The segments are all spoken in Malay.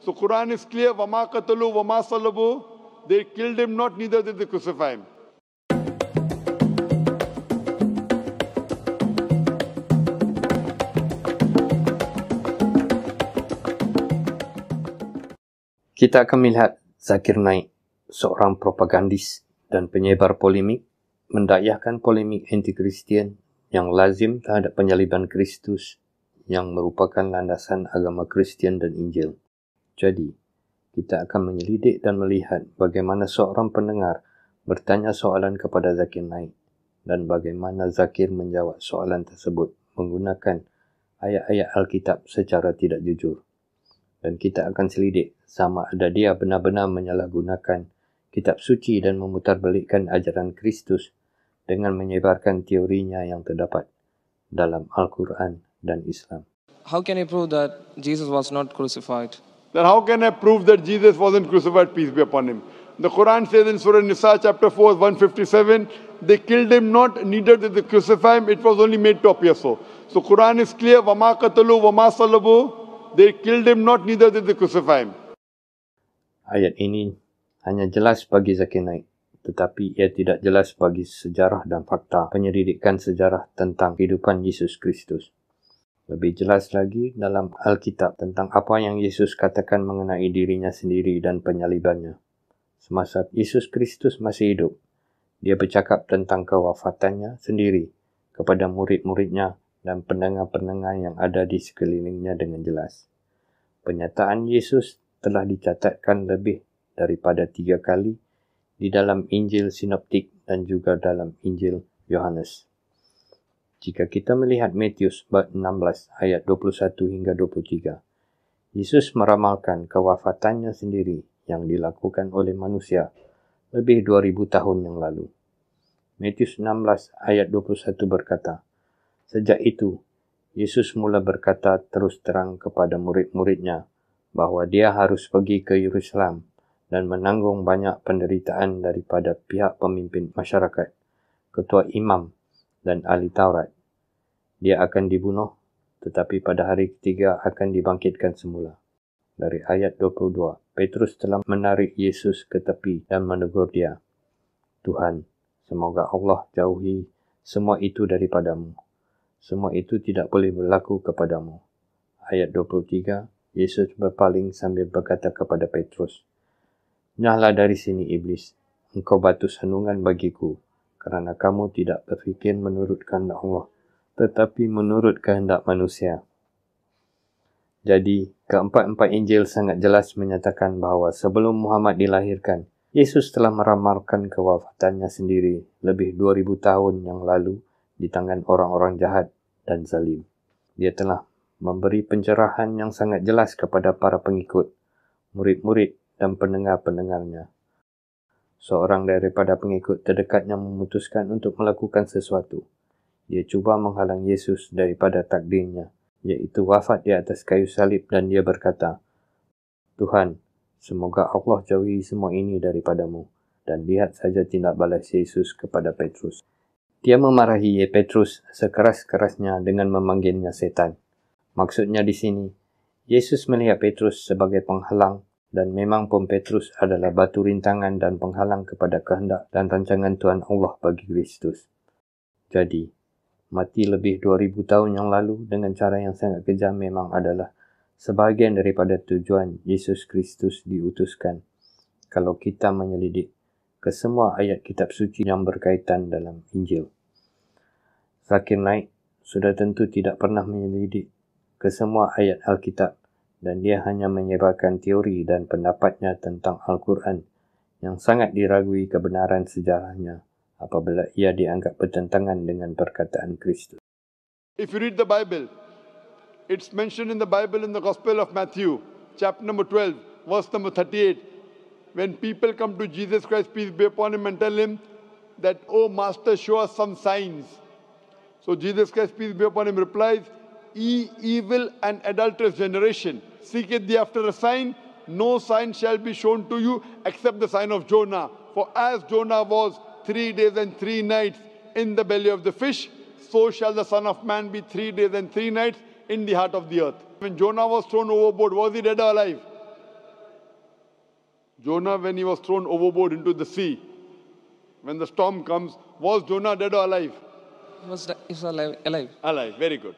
So Quran is clear, وَمَا قَتَلُوا وَمَا صَلَبُوا. They killed him not, neither did they crucify him. Kita akan melihat Zakir Naik, seorang propagandis dan penyebar polemik, mendakwahkan polemik anti-Kristian yang lazim terhadap penyaliban Kristus yang merupakan landasan agama Kristian dan Injil. Jadi, kita akan menyelidik dan melihat bagaimana seorang pendengar bertanya soalan kepada Zakir Naik dan bagaimana Zakir menjawab soalan tersebut menggunakan ayat-ayat Alkitab secara tidak jujur. Dan kita akan selidik sama ada dia benar-benar menyalahgunakan kitab suci dan memutarbalikkan ajaran Kristus dengan menyebarkan teorinya yang terdapat dalam Al-Quran dan Islam. How can you prove that Jesus was not crucified? Then how can I prove that Jesus wasn't crucified, peace be upon him? The Quran says in Surah Nisa chapter 4, 157, they killed him not, neither did they crucify him, it was only made to appear so. So Quran is clear, وَمَا قَتَلُوا وَمَا صَلَبُوا. They killed him not, neither did they crucify him. Ayat ini hanya jelas bagi Zakir Naik, tetapi ia tidak jelas bagi sejarah dan fakta penyelidikan sejarah tentang kehidupan Yesus Kristus. Lebih jelas lagi dalam Alkitab tentang apa yang Yesus katakan mengenai dirinya sendiri dan penyalibannya. Semasa Yesus Kristus masih hidup, dia bercakap tentang kewafatannya sendiri kepada murid-muridnya dan pendengar-pendengar yang ada di sekelilingnya dengan jelas. Penyataan Yesus telah dicatatkan lebih daripada 3 kali di dalam Injil Sinoptik dan juga dalam Injil Yohanes. Jika kita melihat Matius bab 16 ayat 21 hingga 23, Yesus meramalkan kewafatannya sendiri yang dilakukan oleh manusia lebih 2000 tahun yang lalu. Matius 16 ayat 21 berkata, "Sejak itu, Yesus mula berkata terus terang kepada murid-muridnya bahawa dia harus pergi ke Yerusalem dan menanggung banyak penderitaan daripada pihak pemimpin masyarakat, ketua imam dan ahli Taurat. Dia akan dibunuh, tetapi pada hari ketiga akan dibangkitkan semula." Dari ayat 22, Petrus telah menarik Yesus ke tepi dan menegur dia, "Tuhan, semoga Allah jauhi semua itu daripadamu. Semua itu tidak boleh berlaku kepadamu." Ayat 23, Yesus berpaling sambil berkata kepada Petrus, "Nyahlah dari sini, iblis. Engkau batu sandungan bagiku, kerana kamu tidak berfikir menurut kehendak Allah, tetapi menurut kehendak manusia." Jadi, keempat-empat Injil sangat jelas menyatakan bahawa sebelum Muhammad dilahirkan, Yesus telah meramalkan kewafatannya sendiri lebih 2000 tahun yang lalu di tangan orang-orang jahat dan zalim. Dia telah memberi pencerahan yang sangat jelas kepada para pengikut, murid-murid dan pendengar-pendengarnya. Seorang daripada pengikut terdekatnya memutuskan untuk melakukan sesuatu. Dia cuba menghalang Yesus daripada takdirnya, iaitu wafat di atas kayu salib, dan dia berkata, "Tuhan, semoga Allah jauhi semua ini daripadamu." Dan lihat saja tindak balas Yesus kepada Petrus. Dia memarahi Petrus sekeras-kerasnya dengan memanggilnya setan. Maksudnya di sini, Yesus melihat Petrus sebagai penghalang, dan memang pun Petrus adalah batu rintangan dan penghalang kepada kehendak dan rancangan Tuhan Allah bagi Kristus. Jadi, mati lebih 2000 tahun yang lalu dengan cara yang sangat kejam memang adalah sebahagian daripada tujuan Yesus Kristus diutuskan kalau kita menyelidik ke semua ayat kitab suci yang berkaitan dalam Injil. Zakir Naik sudah tentu tidak pernah menyelidik ke semua ayat Alkitab, dan dia hanya menyebarkan teori dan pendapatnya tentang Al-Quran yang sangat diragui kebenaran sejarahnya apabila ia dianggap bertentangan dengan perkataan Kristus. If you read the Bible, it's mentioned in the Bible in the Gospel of Matthew, chapter number 12, verse number 38. When people come to Jesus Christ, peace be upon him, and tell him that, "Oh Master, show us some signs." So Jesus Christ, peace be upon him, replies, "Ye evil and adulterous generation, seeketh thee after a sign? No sign shall be shown to you except the sign of Jonah. For as Jonah was 3 days and 3 nights in the belly of the fish, so shall the Son of Man be 3 days and 3 nights in the heart of the earth." When Jonah was thrown overboard, was he dead or alive? Jonah, when he was thrown overboard into the sea, when the storm comes, was Jonah dead or alive? He was alive. Alive. Alive. Very good.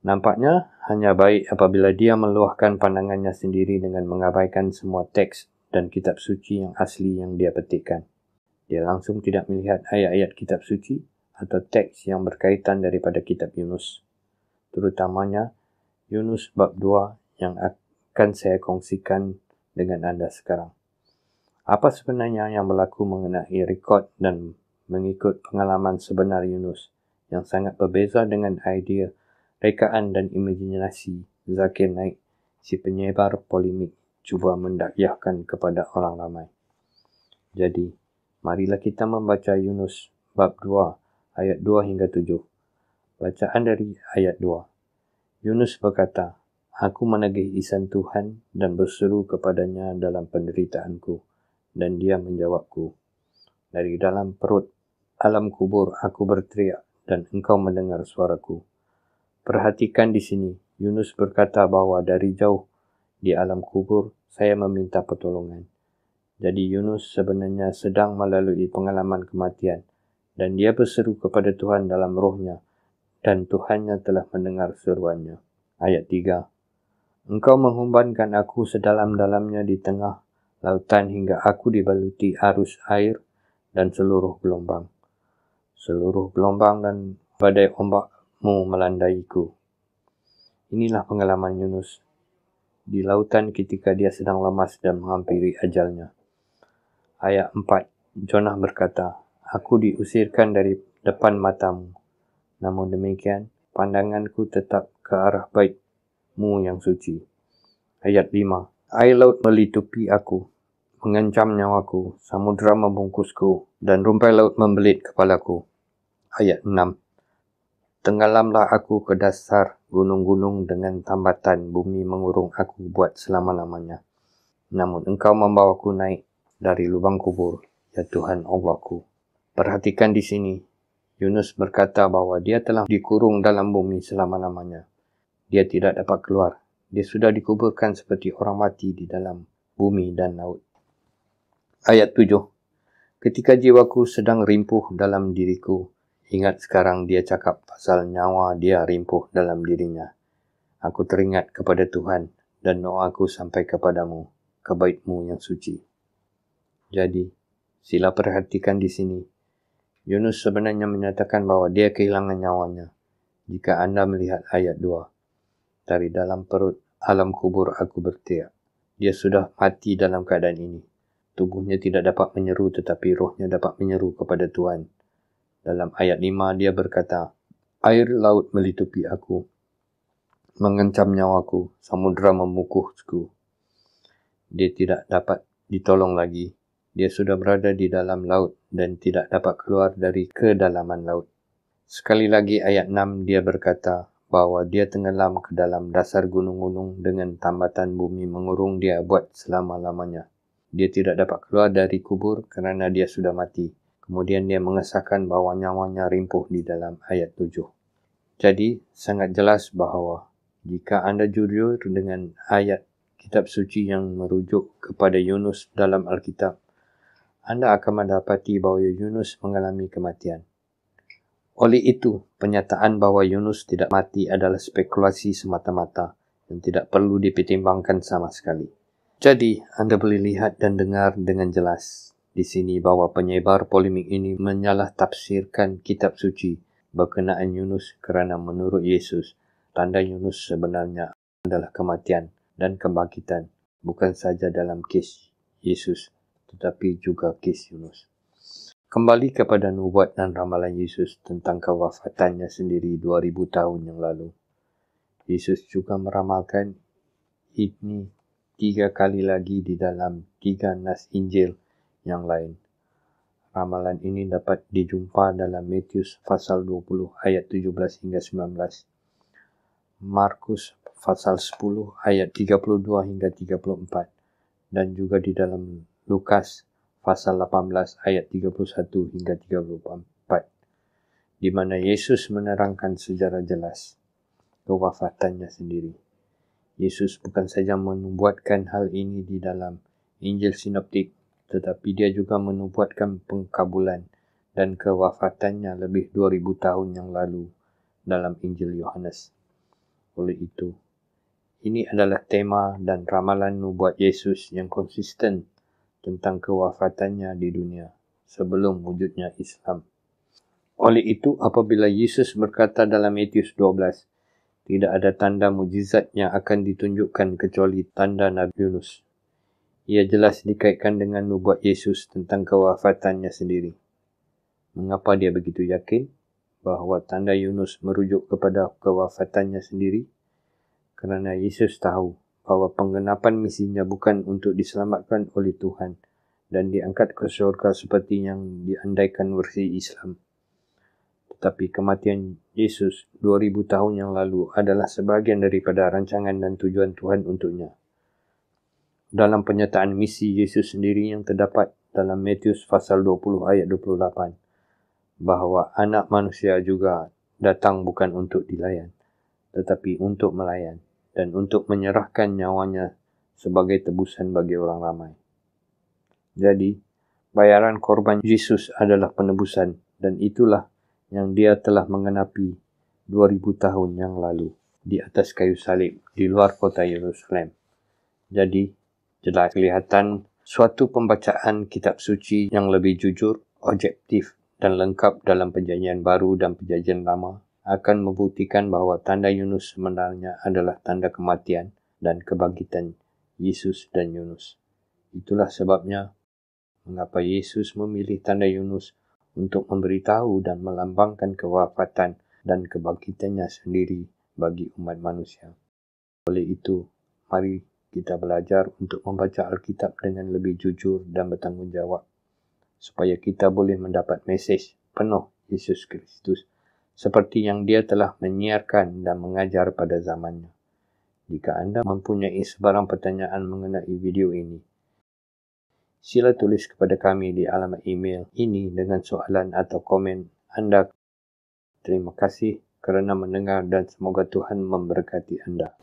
Nampaknya hanya baik apabila dia meluahkan pandangannya sendiri dengan mengabaikan semua teks dan kitab suci yang asli yang dia petikkan. Dia langsung tidak melihat ayat-ayat kitab suci atau teks yang berkaitan daripada kitab Yunus. Terutamanya Yunus bab 2 yang akan saya kongsikan dengan anda sekarang. Apa sebenarnya yang berlaku mengenai rekod dan mengikut pengalaman sebenar Yunus yang sangat berbeza dengan idea, rekaan dan imajinasi Zakir Naik, si penyebar polemik, cuba mendakwahkan kepada orang ramai. Jadi, marilah kita membaca Yunus bab 2 ayat 2 hingga 7. Bacaan dari ayat 2. Yunus berkata, "Aku menagih lisan Tuhan dan berseru kepadanya dalam penderitaanku, dan dia menjawabku. Dari dalam perut alam kubur aku berteriak, dan engkau mendengar suaraku." Perhatikan di sini, Yunus berkata bahawa dari jauh di alam kubur saya meminta pertolongan. Jadi Yunus sebenarnya sedang melalui pengalaman kematian, dan dia berseru kepada Tuhan dalam rohnya, dan Tuhannya telah mendengar seruannya. Ayat 3. Engkau menghumbankan aku sedalam-dalamnya di tengah lautan hingga aku dibaluti arus air dan seluruh gelombang. Seluruh gelombang dan badai ombakmu melandaiku. Inilah pengalaman Yunus di lautan ketika dia sedang lemas dan menghampiri ajalnya. Ayat 4. Jonah berkata, "Aku diusirkan dari depan matamu. Namun demikian, pandanganku tetap ke arah bait-Mu yang suci." Ayat 5. Air laut melitupi aku, mengancam nyawaku, samudera membungkusku, dan rumpai laut membelit kepalaku. Ayat 6. Tenggelamlah aku ke dasar gunung-gunung dengan tambatan, bumi mengurung aku buat selama-lamanya. Namun engkau membawaku naik dari lubang kubur, ya Tuhan Allahku. Perhatikan di sini, Yunus berkata bahawa dia telah dikurung dalam bumi selama-lamanya. Dia tidak dapat keluar. Dia sudah dikuburkan seperti orang mati di dalam bumi dan laut. Ayat 7. Ketika jiwaku sedang rimpuh dalam diriku, ingat sekarang dia cakap pasal nyawa dia rimpuh dalam dirinya. Aku teringat kepada Tuhan dan doaku sampai kepadamu, ke bait-Mu yang suci. Jadi, sila perhatikan di sini. Yunus sebenarnya menyatakan bahawa dia kehilangan nyawanya. Jika anda melihat ayat 2. Dari dalam perut alam kubur aku berteriak. Dia sudah mati dalam keadaan ini. Tubuhnya tidak dapat menyeru tetapi rohnya dapat menyeru kepada Tuhan. Dalam ayat 5 dia berkata, air laut melitupi aku, mengancam nyawaku, samudera memukuhku. Dia tidak dapat ditolong lagi. Dia sudah berada di dalam laut dan tidak dapat keluar dari kedalaman laut. Sekali lagi ayat 6 dia berkata bahawa dia tenggelam ke dalam dasar gunung-gunung dengan tambatan bumi mengurung dia buat selama-lamanya. Dia tidak dapat keluar dari kubur kerana dia sudah mati. Kemudian dia mengesahkan bahawa nyawanya rimpuh di dalam ayat 7. Jadi, sangat jelas bahawa jika anda jujur dengan ayat kitab suci yang merujuk kepada Yunus dalam Alkitab, anda akan mendapati bahawa Yunus mengalami kematian. Oleh itu, penyataan bahawa Yunus tidak mati adalah spekulasi semata-mata yang tidak perlu dipertimbangkan sama sekali. Jadi, anda boleh lihat dan dengar dengan jelas di sini bahawa penyebar polemik ini menyalah tafsirkan kitab suci berkenaan Yunus kerana menurut Yesus, tanda Yunus sebenarnya adalah kematian dan kebangkitan, bukan saja dalam kes Yesus, tetapi juga kes Yunus. Kembali kepada nubuat dan ramalan Yesus tentang kewafatannya sendiri 2000 tahun yang lalu. Yesus juga meramalkan ini 3 kali lagi di dalam 3 nas Injil yang lain. Ramalan ini dapat dijumpa dalam Matius pasal 20 ayat 17 hingga 19. Markus pasal 10 ayat 32 hingga 34. Dan juga di dalam Lukas pasal 18 ayat 31 hingga 34, di mana Yesus menerangkan secara jelas kewafatannya sendiri. Yesus bukan saja membuatkan hal ini di dalam Injil sinoptik, tetapi dia juga menubuatkan pengkabulan dan kewafatannya lebih 2000 tahun yang lalu dalam Injil Yohanes. Oleh itu, ini adalah tema dan ramalan nubuat Yesus yang konsisten tentang kewafatannya di dunia sebelum wujudnya Islam. Oleh itu, apabila Yesus berkata dalam Matius 12, tidak ada tanda mujizat yang akan ditunjukkan kecuali tanda Nabi Yunus, ia jelas dikaitkan dengan nubuat Yesus tentang kewafatannya sendiri. Mengapa dia begitu yakin bahawa tanda Yunus merujuk kepada kewafatannya sendiri? Kerana Yesus tahu bahawa penggenapan misinya bukan untuk diselamatkan oleh Tuhan dan diangkat ke syurga seperti yang diandaikan versi Islam. Tetapi kematian Yesus 2000 tahun yang lalu adalah sebahagian daripada rancangan dan tujuan Tuhan untuknya. Dalam pernyataan misi Yesus sendiri yang terdapat dalam Matius pasal 20 ayat 28, bahawa anak manusia juga datang bukan untuk dilayan, tetapi untuk melayan dan untuk menyerahkan nyawanya sebagai tebusan bagi orang ramai. Jadi, bayaran korban Yesus adalah penebusan, dan itulah yang dia telah menggenapi 2000 tahun yang lalu di atas kayu salib di luar kota Yerusalem. Jadi, jelas kelihatan suatu pembacaan kitab suci yang lebih jujur, objektif dan lengkap dalam Perjanjian Baru dan Perjanjian Lama akan membuktikan bahawa tanda Yunus sebenarnya adalah tanda kematian dan kebangkitan Yesus dan Yunus. Itulah sebabnya mengapa Yesus memilih tanda Yunus untuk memberitahu dan melambangkan kewafatan dan kebangkitannya sendiri bagi umat manusia. Oleh itu, mari kita belajar untuk membaca Alkitab dengan lebih jujur dan bertanggungjawab, supaya kita boleh mendapat mesej penuh Yesus Kristus, seperti yang dia telah menyiarkan dan mengajar pada zamannya. Jika anda mempunyai sebarang pertanyaan mengenai video ini, sila tulis kepada kami di alamat email ini dengan soalan atau komen anda. Terima kasih kerana mendengar dan semoga Tuhan memberkati anda.